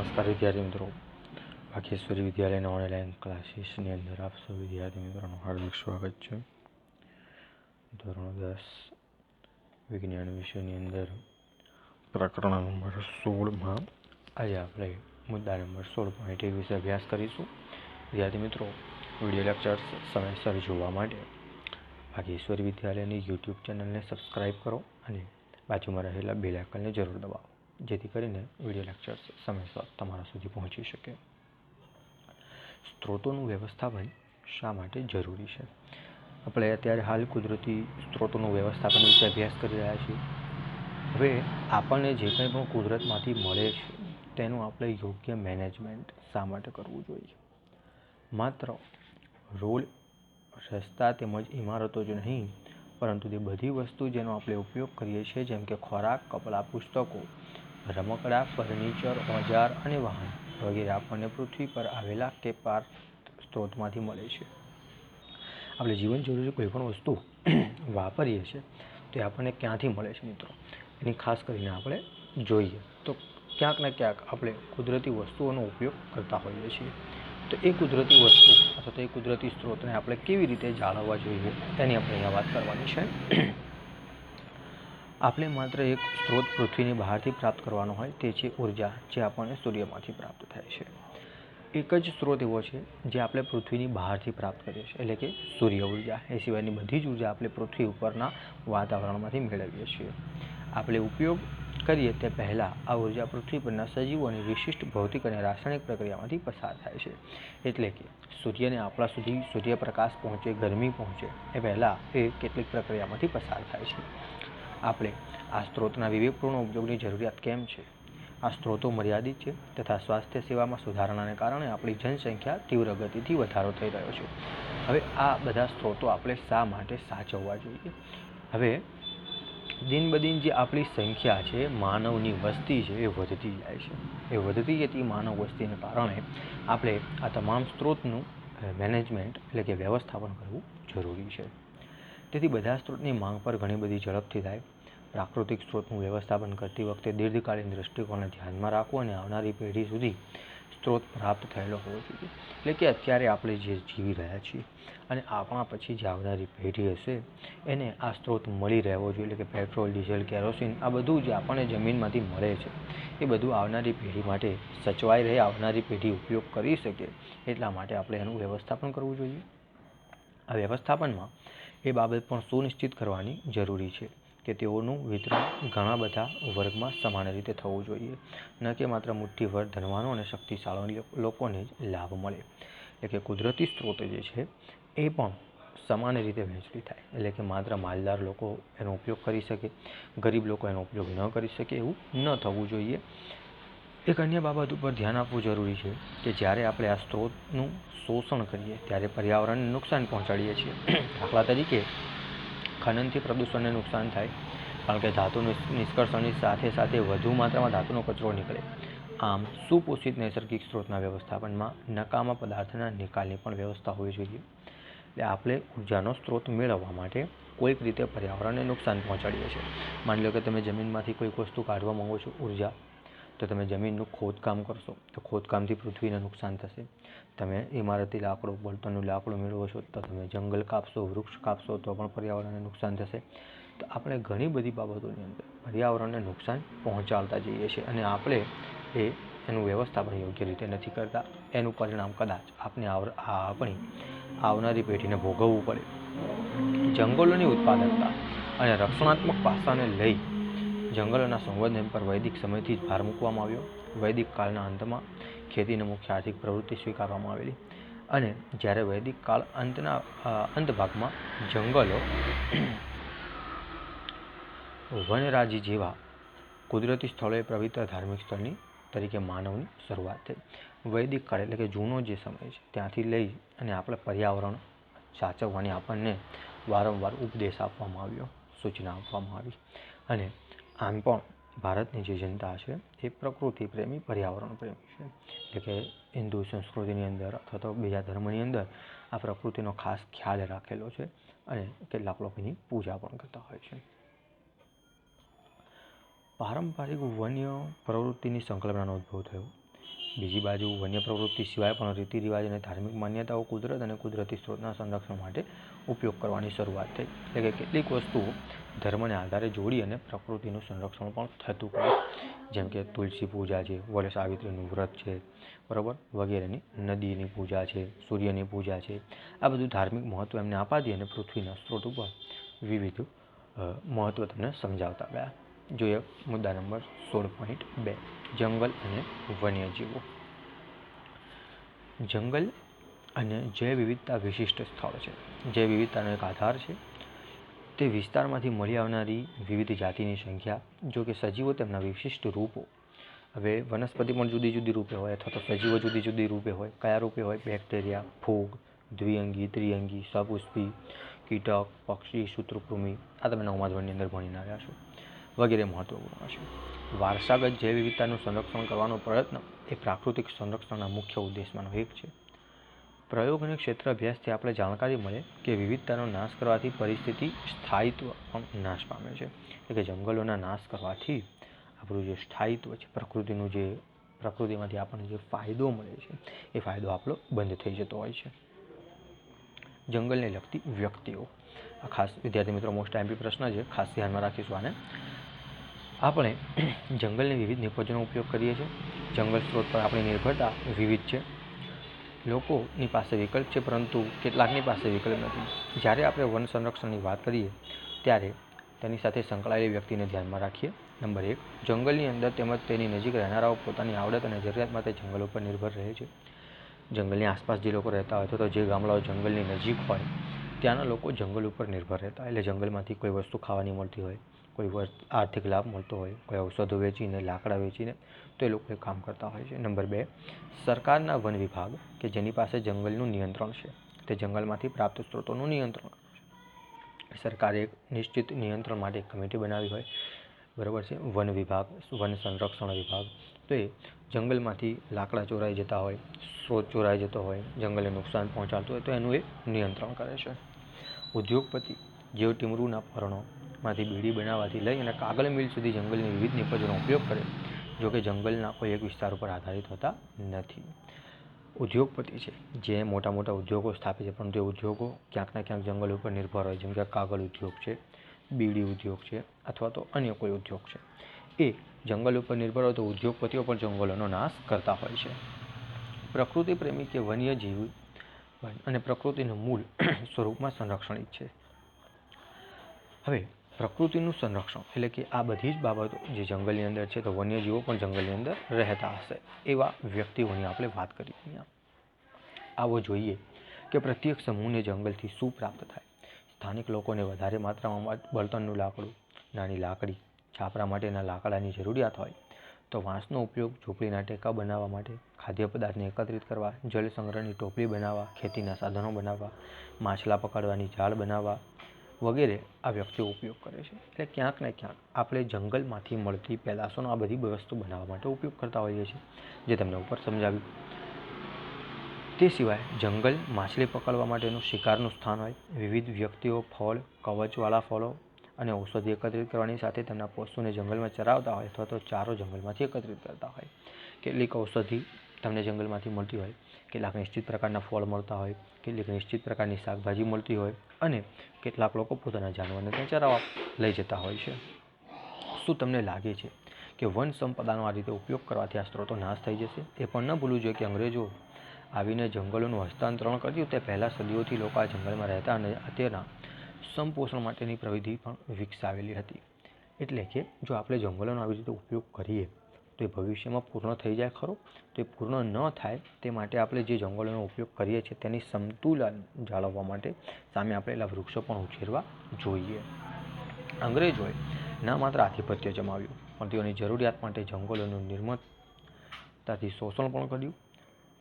नमस्कार विद्यार्थी मित्रों, भाग्यश्वरी विद्यालय ऑनलाइन क्लासेसની અંદર આપ સૌ વિદ્યાર્થી મિત્રોનું હાર્દિક સ્વાગત છે। ધોરણ 10 વિજ્ઞાન વિષયની અંદર પ્રકરણ નંબર 16માં આજે આપણે મુદ્દા નંબર 16.1 વિશે અભ્યાસ કરીશું। વિદ્યાર્થી મિત્રો, વિડિયો લેક્ચર્સ સમયસર જોવા માટે ભાગ્યશ્વરી વિદ્યાલયની YouTube ચેનલને સબસ્ક્રાઇબ કરો અને બાજુમાં રહેલા બેલ આઇકનને જરૂર દબાવો, જેથી કરીને વિડિયો લેક્ચર્સ સમયસર તમારા સુધી પહોંચી શકે। સ્ત્રોતોનું વ્યવસ્થાપન શા માટે જરૂરી છે? આપણે અત્યારે હાલ કુદરતી સ્ત્રોતોનું વ્યવસ્થાપન વિશે અભ્યાસ કરી રહ્યા છીએ। હવે આપણને જે કંઈ પણ કુદરતમાંથી મળે છે તેનું આપણે યોગ્ય મેનેજમેન્ટ શા માટે કરવું જોઈએ? માત્ર રોડ, રસ્તા તેમજ ઇમારતો જ નહીં, પરંતુ તે બધી વસ્તુ જેનો આપણે ઉપયોગ કરીએ છીએ, જેમ કે ખોરાક, કપડાં, પુસ્તકો, રમકડાં, ફર્નિચર, ઓજાર અને વાહન વગેરે આપણને પૃથ્વી પર આવેલા કે પાર સ્ત્રોતમાંથી મળે છે। આપણે જીવન જરૂરી કોઈ પણ વસ્તુ વાપરીએ છીએ તો એ આપણને ક્યાંથી મળે છે મિત્રો, એની ખાસ કરીને આપણે જોઈએ તો ક્યાંક ને ક્યાંક આપણે કુદરતી વસ્તુઓનો ઉપયોગ કરતા હોઈએ છીએ। તો એ કુદરતી વસ્તુ અથવા તો એ કુદરતી સ્ત્રોતને આપણે કેવી રીતે જાળવવા જોઈએ એની આપણે અહીંયા વાત કરવાની છે। આપણે માત્ર એક સ્ત્રોત પૃથ્વીની બહારથી પ્રાપ્ત કરવાનો હોય, તે છે ઉર્જા, જે આપણને સૂર્યમાંથી પ્રાપ્ત થાય છે। એક જ સ્ત્રોત એવો છે જે આપણે પૃથ્વીની બહારથી પ્રાપ્ત કરીએ છીએ, એટલે કે સૂર્ય ઉર્જા। એ સિવાયની બધી જ ઉર્જા આપણે પૃથ્વી ઉપરના વાતાવરણમાંથી મેળવીએ છીએ। આપણે ઉપયોગ કરીએ તે પહેલાં આ ઉર્જા પૃથ્વી પરના સજીવોની વિશિષ્ટ ભૌતિક અને રાસાયણિક પ્રક્રિયામાંથી પસાર થાય છે। એટલે કે સૂર્યને આપણા સુધી સૂર્યપ્રકાશ પહોંચે, ગરમી પહોંચે એ પહેલાં એ કેટલીક પ્રક્રિયામાંથી પસાર થાય છે। આપણે આ સ્ત્રોતના વિવેકપૂર્ણ ઉપયોગની જરૂરિયાત કેમ છે? આ સ્ત્રોતો મર્યાદિત છે તથા સ્વાસ્થ્ય સેવામાં સુધારણાને કારણે આપણી જનસંખ્યા તીવ્ર ગતિથી વધારો થઈ રહ્યો છે। હવે આ બધા સ્ત્રોતો આપણે શા માટે સાચવવા જોઈએ? હવે દિન બદિન જે આપણી સંખ્યા છે, માનવની વસ્તી છે, એ વધતી જાય છે। એ વધતી જતી માનવ વસ્તીને કારણે આપણે આ તમામ સ્ત્રોતનું મેનેજમેન્ટ એટલે કે વ્યવસ્થાપન કરવું જરૂરી છે। તેથી બધા સ્ત્રોતની માંગ પર ઘણી બધી ઝડપથી થાય। પ્રાકૃતિક સ્ત્રોતનું વ્યવસ્થાપન કરતી વખતે દીર્ઘકાલીન દૃષ્ટિકોણને ધ્યાનમાં રાખવું અને આવનારી પેઢી સુધી સ્ત્રોત પ્રાપ્ત થયેલો હોવો જોઈએ। એટલે કે અત્યારે આપણે જે જીવી રહ્યા છીએ અને આપણા પછી જે આવનારી પેઢી હશે એને આ સ્ત્રોત મળી રહેવો જોઈએ। એટલે કે પેટ્રોલ, ડીઝલ, કેરોસીન આ બધું જે આપણને જમીનમાંથી મળે છે એ બધું આવનારી પેઢી માટે સચવાઈ રહે, આવનારી પેઢી ઉપયોગ કરી શકે એટલા માટે આપણે એનું વ્યવસ્થાપન કરવું જોઈએ। આ વ્યવસ્થાપનમાં એ બાબત પણ સુનિશ્ચિત કરવાની જરૂરી છે કે તેઓનું વિતરણ ઘણા બધા વર્ગમાં સમાન રીતે થવું જોઈએ, ન કે માત્ર મુઠ્ઠીભર ધનવાનો અને શક્તિશાળી લોકોને જ લાભ મળે। એટલે કે કુદરતી સ્ત્રોત જે છે એ પણ સમાન રીતે વહેંચણી થાય, એટલે કે માત્ર માલદાર લોકો એનો ઉપયોગ કરી શકે, ગરીબ લોકો એનો ઉપયોગ ન કરી શકે, એવું ન થવું જોઈએ। એક અન્ય બાબત ઉપર ધ્યાન આપવું જરૂરી છે કે જ્યારે આપણે આ સ્ત્રોતનું શોષણ કરીએ ત્યારે પર્યાવરણને નુકસાન પહોંચાડીએ છીએ। દાખલા તરીકે ખનનથી પ્રદૂષણને નુકસાન થાય, કારણ કે ધાતુનું નિષ્કર્ષણની સાથે સાથે વધુ માત્રામાં ધાતુનો કચરો નીકળે। આમ સુપોષિત નૈસર્ગિક સ્ત્રોતના વ્યવસ્થાપનમાં નકામા પદાર્થના નિકાલની પણ વ્યવસ્થા હોવી જોઈએ। એટલે આપણે ઉર્જાનો સ્ત્રોત મેળવવા માટે કોઈક રીતે પર્યાવરણને નુકસાન પહોંચાડીએ છીએ। માની લો કે તમે જમીનમાંથી કોઈક વસ્તુ કાઢવા માંગો છો, ઉર્જા, તો તમે જમીનનું ખોદકામ કરશો તો ખોદકામથી પૃથ્વીને નુકસાન થશે। તમે ઇમારતી લાકડું, બળતણનું લાકડું મેળવો છો તો તમે જંગલ કાપશો, વૃક્ષ કાપશો તો પણ પર્યાવરણને નુકસાન થશે। તો આપણે ઘણી બધી બાબતોની અંદર પર્યાવરણને નુકસાન પહોંચાડતા જઈએ છીએ અને આપણે એનું વ્યવસ્થાપન યોગ્ય રીતે નથી કરતા। એનું પરિણામ કદાચ આપણી આવનારી પેઢીને ભોગવવું પડે। જંગલોની ઉત્પાદકતા અને રક્ષણાત્મક પાસાને લઈ જંગલોના સંવર્ધન પર વૈદિક સમયથી જ ભાર મૂકવામાં આવ્યો। વૈદિક કાળના અંતમાં ખેતીને મુખ્ય આર્થિક પ્રવૃત્તિ સ્વીકારવામાં આવેલી અને જ્યારે વૈદિક કાળ અંત ભાગમાં જંગલો, વનરાજી જેવા કુદરતી સ્થળોએ પવિત્ર ધાર્મિક સ્થળની તરીકે માનવની શરૂઆત થઈ। વૈદિક કાળ એટલે કે જૂનો જે સમય છે ત્યાંથી લઈ અને આપણે પર્યાવરણ સાચવવાની આપણને વારંવાર ઉપદેશ આપવામાં આવ્યો, સૂચના આપવામાં આવી। અને આમ પણ ભારતની જે જનતા છે એ પ્રકૃતિ પ્રેમી, પર્યાવરણ પ્રેમી છે। એટલે કે હિન્દુ સંસ્કૃતિની અંદર અથવા તો બીજા ધર્મની અંદર આ પ્રકૃતિનો ખાસ ખ્યાલ રાખેલો છે અને કેટલાક લોકો એની પૂજા પણ કરતા હોય છે। પારંપરિક વન્ય પ્રવૃત્તિની સંકલ્પનાનો ઉદ્ભવ થયો। બીજી બાજુ વન્ય પ્રવૃત્તિ સિવાય પણ રીતિ રિવાજ અને ધાર્મિક માન્યતાઓ કુદરત અને કુદરતી સ્ત્રોતના સંરક્ષણ માટે ઉપયોગ કરવાની શરૂઆત થઈ. એટલે કે કેટલીક વસ્તુઓ ધર્મને આધારે જોડી અને પ્રકૃતિનું સંરક્ષણ પણ થતું ગયું, જેમ કે તુલસી પૂજા છે, વડ સાવિત્રીનું વ્રત છે, બરાબર, વગેરેની, નદીની પૂજા છે, સૂર્યની પૂજા છે. આ બધું ધાર્મિક મહત્ત્વ એમને આપાતી અને પૃથ્વીના સ્ત્રોત ઉપર વિવિધ મહત્ત્વ તમને સમજાવતા ગયા. જોઈએ મુદ્દા નંબર 16.2, જંગલ અને વન્યજીવો. જંગલ અને જૈવ વિવિધતા વિશિષ્ટ સ્થળ છે. જૈવ વિવિધતાનો એક આધાર છે તે વિસ્તારમાંથી મળી આવનારી વિવિધ જાતિની સંખ્યા. જો કે સજીવો તેમના વિશિષ્ટ રૂપો, હવે વનસ્પતિ પણ જુદી જુદી રૂપે હોય અથવા તો સજીવો જુદી જુદી રૂપે હોય. કયા રૂપે હોય? બેક્ટેરિયા, ફૂગ, દ્વિઅંગી, ત્રિઅંગી, સપુષ્પી, કીટક, પક્ષી, સૂત્રકૃમિ, આ તમે 9મા ધોરણની અંદર ભણીને આવ્યા છો, વગેરે મહત્વપૂર્ણ છે. વારસાગત જૈવ વિવિધતાનું સંરક્ષણ કરવાનો પ્રયત્ન એ પ્રાકૃતિક સંરક્ષણના મુખ્ય ઉદ્દેશમાંનો એક છે. પ્રયોગ અને ક્ષેત્ર અભ્યાસથી આપણે જાણકારી મળે કે વિવિધતાનો નાશ કરવાથી પરિસ્થિતિ સ્થાયિત્વ પણ નાશ પામે છે. એટલે કે જંગલોના નાશ કરવાથી આપણું જે સ્થાયિત્વ છે, પ્રકૃતિમાંથી આપણને જે ફાયદો મળે છે એ ફાયદો આપણો બંધ થઈ જતો હોય છે. જંગલને લગતી વ્યક્તિઓ, આ ખાસ વિદ્યાર્થી મિત્રો મોસ્ટ આઈએમપી પ્રશ્ન છે, ખાસ ધ્યાનમાં રાખીશું આને. આપણે જંગલની વિવિધ નિપજોનો ઉપયોગ કરીએ છીએ. જંગલ સ્ત્રોત પર આપણી નિર્ભરતા વિવિધ છે. લોકોની પાસે વિકલ્પ છે, પરંતુ કેટલાકની પાસે વિકલ્પ નથી. જ્યારે આપણે વન સંરક્ષણની વાત કરીએ ત્યારે તેની સાથે સંકળાયેલી વ્યક્તિને ધ્યાનમાં રાખીએ. નંબર 1, જંગલની અંદર તેમજ તેની નજીક રહેનારાઓ પોતાની આવડત અને જરૂરિયાત માટે જંગલ ઉપર નિર્ભર રહે છે. જંગલની આસપાસ જે લોકો રહેતા હોય, અથવા તો જે ગામડાઓ જંગલની નજીક હોય, ત્યાંના લોકો જંગલ ઉપર નિર્ભર રહેતા. એટલે જંગલમાંથી કોઈ વસ્તુ ખાવાની મળતી હોય, કોઈ આર્થિક લાભ મળતો હોય, કોઈ ઔષધો વેચીને, લાકડા વેચીને, તો એ લોકો કામ કરતા હોય છે. નંબર 2, સરકારના વન વિભાગ કે જેની પાસે જંગલનું નિયંત્રણ છે, તે જંગલમાંથી પ્રાપ્ત સ્ત્રોતોનું નિયંત્રણ કરે છે. સરકારે એક નિશ્ચિત નિયંત્રણ માટે એક કમિટી બનાવી હોય, બરાબર છે, વન વિભાગ, વન સંરક્ષણ વિભાગ. તો એ જંગલમાંથી લાકડા ચોરાઈ જતા હોય, સ્ત્રોત ચોરાઈ જતો હોય, જંગલને નુકસાન પહોંચાડતું હોય, તો એનું એ નિયંત્રણ કરે છે. ઉદ્યોગપતિ જેઓ ટીમરૂના પર્ણોમાંથી બીડી બનાવવાથી લઈ અને કાગળ મિલ સુધી જંગલની વિવિધ નિપજોનો ઉપયોગ કરે. જોકે જંગલના કોઈ એક વિસ્તાર ઉપર આધારિત હોતા નથી. ઉદ્યોગપતિ છે જે મોટા મોટા ઉદ્યોગો સ્થાપે છે, પરંતુ એ ઉદ્યોગો ક્યાંક ને ક્યાંક જંગલ ઉપર નિર્ભર હોય, જેમ કે કાગળ ઉદ્યોગ છે, બીડી ઉદ્યોગ છે, અથવા તો અન્ય કોઈ ઉદ્યોગ છે. એ જંગલ ઉપર નિર્ભર હોય તો ઉદ્યોગપતિઓ પણ જંગલોનો નાશ કરતા હોય છે. પ્રકૃતિ પ્રેમી કે વન્યજીવ અને પ્રકૃતિનું મૂળ સ્વરૂપમાં સંરક્ષણ ઈચ્છે. હવે પ્રકૃતિનું સંરક્ષણ એટલે કે આ બધી જ બાબતો જે જંગલની અંદર છે, તો વન્યજીવો પણ જંગલની અંદર રહેતા હશે એવા વ્યક્તિઓની આપણે વાત કરીએ. અહીંયા આવો જોઈએ કે પ્રત્યેક સમૂહને જંગલથી શું પ્રાપ્ત થાય. સ્થાનિક લોકોને વધારે માત્રામાં બળતણનું લાકડું, નાની લાકડી, છાપરા માટેના લાકડાની જરૂરિયાત હોય, તો વાંસનો ઉપયોગ ઝૂંપડીના ટેકા બનાવવા માટે, ખાદ્ય પદાર્થને એકત્રિત કરવા, જળ સંગ્રહની ટોપલી બનાવવા, ખેતીના સાધનો બનાવવા, માછલા પકડવાની જાળ બનાવવા વગેરે આ વ્યક્તિઓ ઉપયોગ કરે છે. એટલે ક્યાંક ને ક્યાંક આપણે જંગલમાંથી મળતી પેદાશોનો આ બધી વસ્તુ બનાવવા માટે ઉપયોગ કરતા હોઈએ છીએ, જે તમને ઉપર સમજાવ્યું. તે સિવાય જંગલ માછલી પકડવા માટેનું શિકારનું સ્થાન હોય. વિવિધ વ્યક્તિઓ ફળ, કવચવાળા ફળો અને ઔષધિ એકત્રિત કરવાની સાથે તેમના પશુને જંગલમાં ચરાવતા હોય અથવા તો ચારો જંગલમાંથી એકત્રિત કરતા હોય. કેટલીક ઔષધિ તમને જંગલમાંથી મળતી હોય, કેટલાક નિશ્ચિત પ્રકારના ફળ મળતા હોય, કેટલીક નિશ્ચિત પ્રકારની શાકભાજી મળતી હોય, અને કેટલાક લોકો પોતાના જાનવરને ત્યાં ચરાવવા લઈ જતા હોય છે. શું તમને લાગે છે કે વન સંપદાનો આ રીતે ઉપયોગ કરવાથી આ સ્ત્રોતો નાશ થઈ જશે? એ પણ ન ભૂલવું જોઈએ કે અંગ્રેજો આવીને જંગલોનું હસ્તાંતરણ કર્યું તે પહેલાં સદીઓથી લોકો આ જંગલમાં રહેતા અને તેના સંપોષણ માટેની પ્રવિધિ પણ વિકસાવેલી હતી. એટલે કે જો આપણે જંગલોનો આવી રીતે ઉપયોગ કરીએ તો એ ભવિષ્યમાં પૂર્ણ થઈ જાય ખરો? તો એ પૂર્ણ ન થાય તે માટે આપણે જે જંગલોનો ઉપયોગ કરીએ છીએ તેની સમતુલન જાળવવા માટે સામે આપેલા વૃક્ષો પણ ઉછેરવા જોઈએ. અંગ્રેજોએ ન માત્ર આધિપત્ય જમાવ્યું, પણ તેઓની જરૂરિયાત માટે જંગલોનું નિર્મમતાથી શોષણ પણ કર્યું.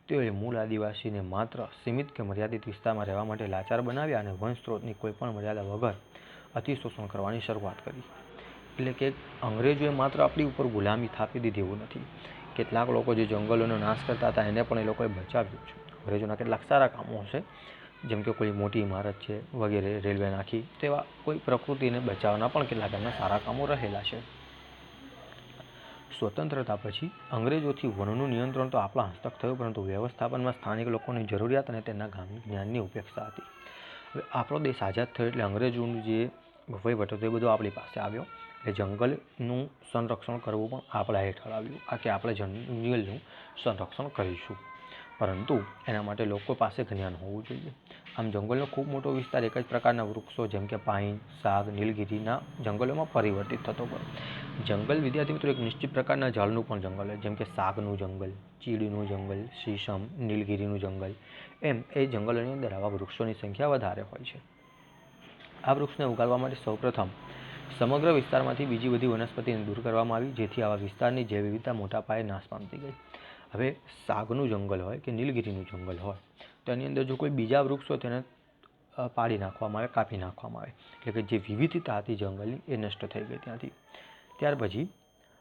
તેઓએ મૂળ આદિવાસીને માત્ર સીમિત કે મર્યાદિત વિસ્તારમાં રહેવા માટે લાચાર બનાવ્યા અને વન સ્ત્રોતની કોઈપણ મર્યાદા વગર અતિશોષણ કરવાની શરૂઆત કરી. એટલે કે અંગ્રેજોએ માત્ર આપણી ઉપર ગુલામી થાપી દીધી એવું નથી. કેટલાક લોકો જે જંગલોનો નાશ કરતા હતા એને પણ એ લોકોએ બચાવ્યું છે. અંગ્રેજોના કેટલાક સારા કામો છે, જેમ કે કોઈ મોટી ઇમારત છે વગેરે, રેલવે નાખી, તેવા કોઈ પ્રકૃતિને બચાવવાના પણ કેટલાક એમના સારા કામો રહેલા છે. સ્વતંત્રતા પછી અંગ્રેજોથી વનનું નિયંત્રણ તો આપણા હસ્તક થયું, પરંતુ વ્યવસ્થાપનમાં સ્થાનિક લોકોની જરૂરિયાત અને તેમના જ્ઞાનની ઉપેક્ષા હતી. હવે આપણો દેશ આઝાદ થયો એટલે અંગ્રેજોનું જે વહીવટ હતો એ બધું આપણી પાસે આવ્યો, એટલે જંગલનું સંરક્ષણ કરવું પણ આપણા હેઠળ આવ્યું. આ કે આપણે જંગલનું સંરક્ષણ કરીશું, પરંતુ એના માટે લોકો પાસે જ્ઞાન હોવું જોઈએ. આમ જંગલનો ખૂબ મોટો વિસ્તાર એક જ પ્રકારના વૃક્ષો જેમ કે પાઇન, સાગ, નીલગિરીના જંગલોમાં પરિવર્તિત થતો હોય. જંગલ વિદ્યાર્થી મિત્રો એક નિશ્ચિત પ્રકારના ઝાડનું પણ જંગલ હોય, જેમ કે સાગનું જંગલ, ચીડીનું જંગલ, શીશમ, નીલગિરીનું જંગલ, એમ એ જંગલોની અંદર આવા વૃક્ષોની સંખ્યા વધારે હોય છે. આ વૃક્ષને ઉગાડવા માટે સૌપ્રથમ સમગ્ર વિસ્તારમાંથી બીજી બધી વનસ્પતિને દૂર કરવામાં આવી, જેથી આવા વિસ્તારની જૈવ વિવિધતા મોટા પાયે નાશ પામતી ગઈ. હવે સાગનું જંગલ હોય કે નીલગિરીનું જંગલ હોય તો એની અંદર જો કોઈ બીજા વૃક્ષ હોય તેને પાડી નાખવામાં આવે, કાપી નાખવામાં આવે, એટલે કે જે વિવિધતા હતી જંગલની એ નષ્ટ થઈ ગઈ ત્યાંથી. ત્યાર પછી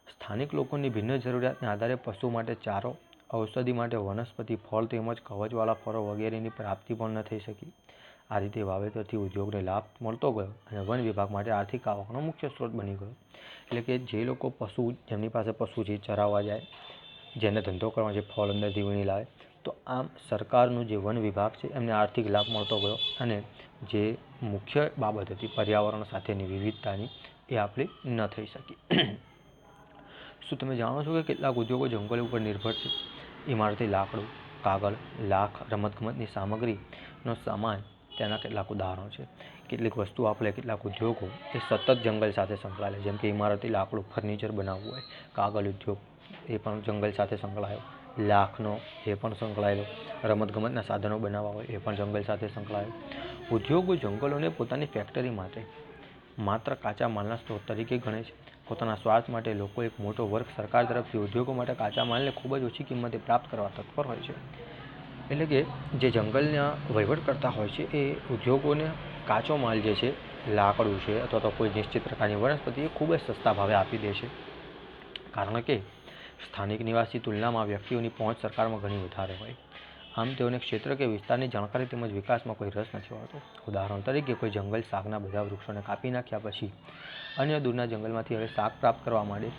સ્થાનિક લોકોની ભિન્ન જરૂરિયાતને આધારે પશુ માટે ચારો, ઔષધિ માટે વનસ્પતિ, ફળ તેમજ કવચવાળા ફળો વગેરેની પ્રાપ્તિ પણ ન થઈ શકી. આ રીતે વાવેતરથી ઉદ્યોગને લાભ મળતો ગયો અને વન વિભાગ માટે આર્થિક આવકનો મુખ્ય સ્ત્રોત બની ગયો. એટલે કે જે લોકો જેમની પાસે પશુ છે ચરાવવા જાય, જેને ધંધો કરવા છે, ફળ અંદરથી વીણી લાવે, તો આમ સરકારનું જે વન વિભાગ છે એમને આર્થિક લાભ મળતો ગયો અને જે મુખ્ય બાબત હતી પર્યાવરણ સાથેની વિવિધતાની એ આપણી ન થઈ શકી. શું તમે જાણો છો કે કેટલાક ઉદ્યોગો જંગલ ઉપર નિર્ભર છે? ઇમારતી લાકડું, કાગળ, લાખ, રમતગમતની સામગ્રીનો સામાન તેના કેટલાક ઉદાહરણો છે. કેટલીક વસ્તુ આપણે કેટલાક ઉદ્યોગો એ સતત જંગલ સાથે સંકળાયેલા, જેમ કે ઇમારતી લાકડું, ફર્નિચર બનાવવું હોય, કાગળ ઉદ્યોગ એ પણ જંગલ સાથે સંકળાયેલો, લાખનો એ પણ સંકળાયેલો, રમતગમતના સાધનો બનાવવા હોય એ પણ જંગલ સાથે સંકળાયેલો. ઉદ્યોગો જંગલોને પોતાની ફેક્ટરી માટે માત્ર કાચા માલના સ્ત્રોત તરીકે ગણે છે. પોતાના સ્વાર્થ માટે લોકો એક મોટો વર્ગ સરકાર તરફથી ઉદ્યોગો માટે કાચા માલને ખૂબ જ ઓછી કિંમતે પ્રાપ્ત કરવા તત્પર હોય છે. એટલે કે જે જંગલના વહીવટ કરતા હોય છે એ ઉદ્યોગોને કાચો માલ જે છે, લાકડું છે અથવા તો કોઈ નિશ્ચિત પ્રકારની વનસ્પતિ એ ખૂબ જ સસ્તા ભાવે આપી દે છે, કારણ કે સ્થાનિક નિવાસી તુલનામાં વ્યક્તિઓની પહોંચ સરકારમાં ઘણી વધારે હોય. આમ તેઓને ક્ષેત્ર કે વિસ્તારની જાણકારી તેમજ વિકાસમાં કોઈ રસ નથી હોતો. ઉદાહરણ તરીકે કોઈ જંગલ શાકના બધા વૃક્ષોને કાપી નાખ્યા પછી અન્ય દૂરના જંગલમાંથી હવે શાક પ્રાપ્ત કરવા માંડે,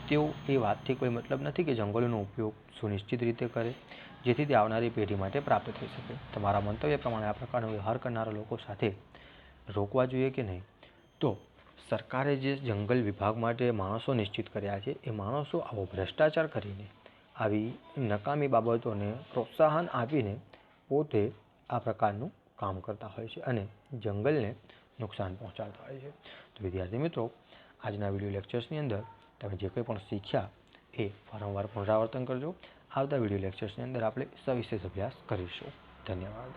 તેઓ એ વાતથી કોઈ મતલબ નથી કે જંગલોનો ઉપયોગ સુનિશ્ચિત રીતે કરે, જેથી તે આવનારી પેઢી માટે પ્રાપ્ત થઈ શકે. તમારા મંતવ્ય પ્રમાણે આ પ્રકારનો વ્યવહાર કરનારા લોકો સાથે રોકવા જોઈએ કે નહીં? તો સરકારે જે જંગલ વિભાગ માટે માણસો નિશ્ચિત કર્યા છે એ માણસો આવો ભ્રષ્ટાચાર કરીને, આવી નકામી બાબતોને પ્રોત્સાહન આપીને પોતે આ પ્રકારનું કામ કરતા હોય છે અને જંગલને નુકસાન પહોંચાડતા હોય છે. તો વિદ્યાર્થી મિત્રો, આજના વિડીયો લેક્ચર્સની અંદર તમે જે કંઈ પણ શીખ્યા એ વારંવાર પુનરાવર્તન કરજો. આવતા વિડીયો લેક્ચર્સની અંદર આપણે સવિશેષ અભ્યાસ કરીશું. ધન્યવાદ.